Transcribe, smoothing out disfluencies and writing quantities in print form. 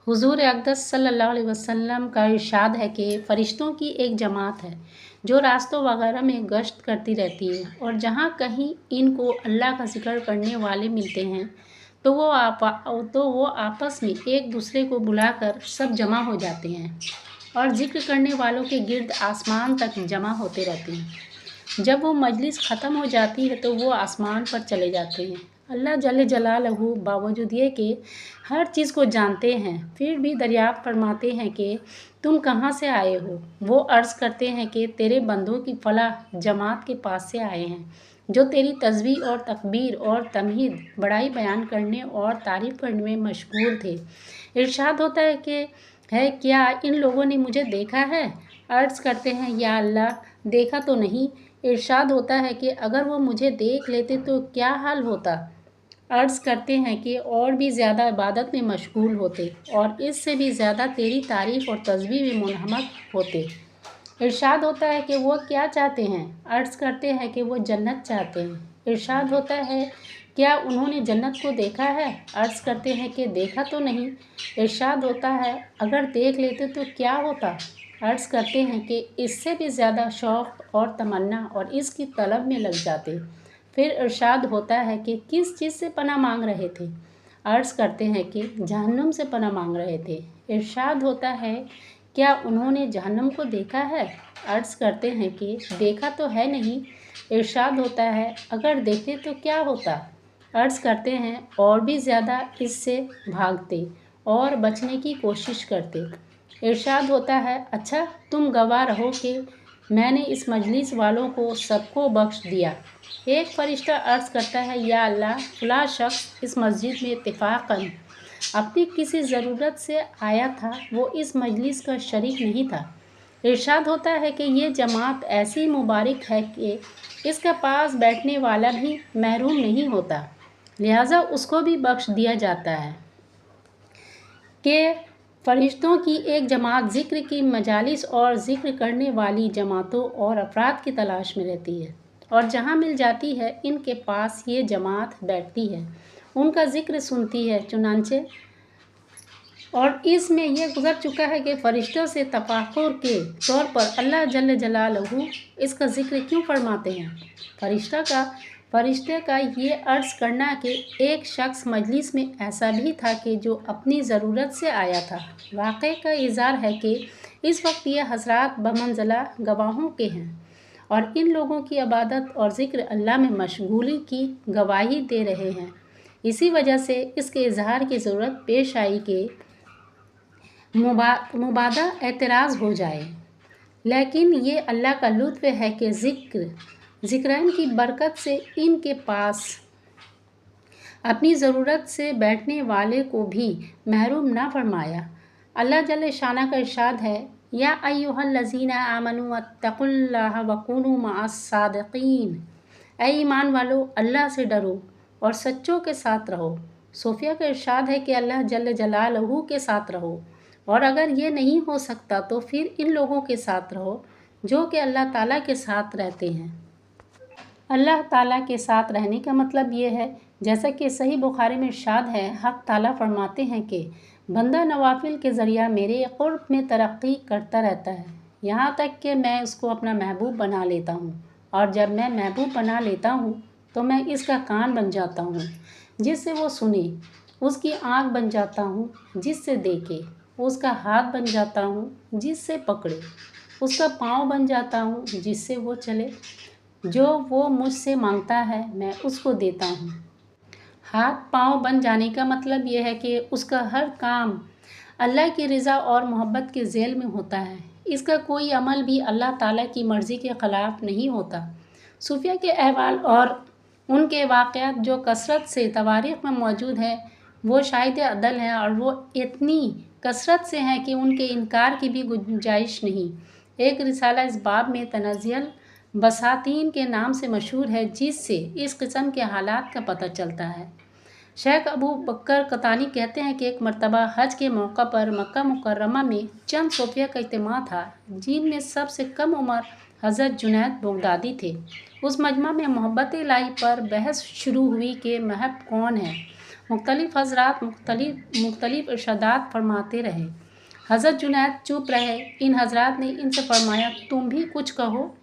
हुजूर अक़दस सल्लल्लाहु अलैहि वसल्लम का इरशाद है कि फ़रिश्तों की एक जमात है जो रास्तों वगैरह में गश्त करती रहती है, और जहाँ कहीं इनको अल्लाह का ज़िक्र करने वाले मिलते हैं तो वो आपस में एक दूसरे को बुलाकर सब जमा हो जाते हैं और ज़िक्र करने वालों के गिर्द आसमान तक जमा होते रहते हैं। जब वो मजलिस ख़त्म हो जाती है तो वो आसमान पर चले जाते हैं। अल्लाह जल्ल जलालहू बावजूद ये कि हर चीज़ को जानते हैं, फिर भी दरियाफ्त फरमाते हैं कि तुम कहाँ से आए हो। वो अर्ज़ करते हैं कि तेरे बंदों की फलाह जमात के पास से आए हैं जो तेरी तस्बीह और तकबीर और तमहीद बड़ाई बयान करने और तारीफ़ करने में मशगूल थे। इरशाद होता है कि क्या इन लोगों ने मुझे देखा है? अर्ज़ करते हैं, या अल्लाह देखा तो नहीं। इरशाद होता है कि अगर वो मुझे देख लेते तो क्या हाल होता? अर्ज़ करते हैं कि और भी ज़्यादा इबादत में मशगूल होते और इससे भी ज़्यादा तेरी तारीफ़ और तस्बीह में मुनहमक होते। इरशाद होता है कि वो क्या चाहते हैं? अर्ज़ करते हैं कि वो जन्नत चाहते हैं। इरशाद होता है, क्या उन्होंने जन्नत को देखा है? अर्ज़ करते हैं कि देखा तो नहीं। इरशाद होता है, अगर देख लेते तो क्या होता? अर्ज़ करते हैं कि इससे भी ज़्यादा शौक़ और तमन्ना और इसकी तलब में लग जाते। फिर इरशाद होता है कि किस चीज़ से पनाह मांग रहे थे? अर्ज़ करते हैं कि जहन्नुम से पनाह मांग रहे थे। इरशाद होता है, क्या उन्होंने जहन्नुम को देखा है? अर्ज़ करते हैं कि देखा तो है नहीं। इरशाद होता है, अगर देखते तो क्या होता? अर्ज़ करते हैं, और भी ज़्यादा इससे भागते और बचने की कोशिश करते। इरशाद होता है, अच्छा तुम गवाह रहो कि मैंने इस मजलिस वालों को सबको बख्श दिया। एक फ़रिश्ता अर्ज़ करता है, या अल्लाह फ़लाँ शख्स इस मस्जिद में इत्तिफ़ाक़न अपनी किसी ज़रूरत से आया था, वो इस मजलिस का शरीक नहीं था। इरशाद होता है कि ये जमात ऐसी मुबारक है कि इसके पास बैठने वाला भी महरूम नहीं होता, लिहाजा उसको भी बख्श दिया जाता है। कि फ़रिश्तों की एक जमात ज़िक्र की मजालिस और ज़िक्र करने वाली जमातों और अफराद की तलाश में रहती है, और जहाँ मिल जाती है इनके पास ये जमात बैठती है, उनका ज़िक्र सुनती है। चुनांचे और इसमें यह गुज़र चुका है कि फ़रिश्तों से तफ़ाख़ुर के तौर पर अल्लाह जल्ल जलालहू इसका ज़िक्र क्यों फरमाते हैं। फ़रिश्ते का ये अर्ज़ करना कि एक शख्स मजलिस में ऐसा भी था कि जो अपनी ज़रूरत से आया था, वाक़े का इज़हार है कि इस वक्त ये हज़रात बमंज़िला गवाहों के हैं और इन लोगों की इबादत और ज़िक्र अल्लाह में मशगूली की गवाही दे रहे हैं। इसी वजह से इसके इज़हार की ज़रूरत पेश आई कि मुबादा एतराज़ हो जाए, लेकिन ये अल्लाह का लुत्फ़ है कि ज़िक्रैन की बरकत से इनके पास अपनी ज़रूरत से बैठने वाले को भी महरूम ना फरमाया। अल्लाह जल्ल शाना का इरशाद है, या अय्युहल्लज़ीना आमनू अत्तक़ुल्लाह वकूनू मअस-सादिक़ीन। ऐ ईमान वालो, अल्लाह से डरो और सच्चों के साथ रहो। सोफिया का इरशाद है कि अल्लाह जल्ल जलालहू के साथ रहो, और अगर ये नहीं हो सकता तो फिर इन लोगों के साथ रहो जो कि अल्लाह ताला के साथ रहते हैं। अल्लाह ताला के साथ रहने का मतलब ये है, जैसा कि सही बुखारी में इरशाद है, हक़ ताला फरमाते हैं कि बंदा नवाफिल के ज़रिया मेरे क़ुर्ब में तरक्की करता रहता है, यहाँ तक कि मैं उसको अपना महबूब बना लेता हूँ, और जब मैं महबूब बना लेता हूँ तो मैं इसका कान बन जाता हूँ जिससे वो सुने, उसकी आँख बन जाता हूँ जिससे देखे, उसका हाथ बन जाता हूँ जिससे पकड़े, उसका पाँव बन जाता हूँ जिससे वो चले। जो वो मुझसे मांगता है मैं उसको देता हूँ। हाथ पाँव बन जाने का मतलब यह है कि उसका हर काम अल्लाह की रज़ा और मोहब्बत के ज़ेल में होता है। इसका कोई अमल भी अल्लाह ताला की मर्ज़ी के ख़िलाफ़ नहीं होता। सूफिया के अहवाल और उनके वाक़यात जो कसरत से तवारीख़ में मौजूद है, वो शाहिद अदल हैं, और वो इतनी कसरत से हैं कि उनके इनकार की भी गुंजाइश नहीं। एक रिसाला इस बाब में तनज़्युल बसातीन के नाम से मशहूर है, जिससे इस किस्म के हालात का पता चलता है। शेख अबू बकर कतानी कहते हैं कि एक मरतबा हज के मौका पर मक्का मुकर्रमा में चंद सूफिया का इज्तिमा था, जिनमें सबसे कम उम्र हज़रत जुनैद बगदादी थे। उस मजमा में मोहब्बत इलाही पर बहस शुरू हुई कि महब कौन है مختلف حضرات مختلف ارشادات فرماتے رہے۔ حضرت جنید چپ رہے۔ ان حضرات نے ان سے فرمایا، تم بھی کچھ کہو۔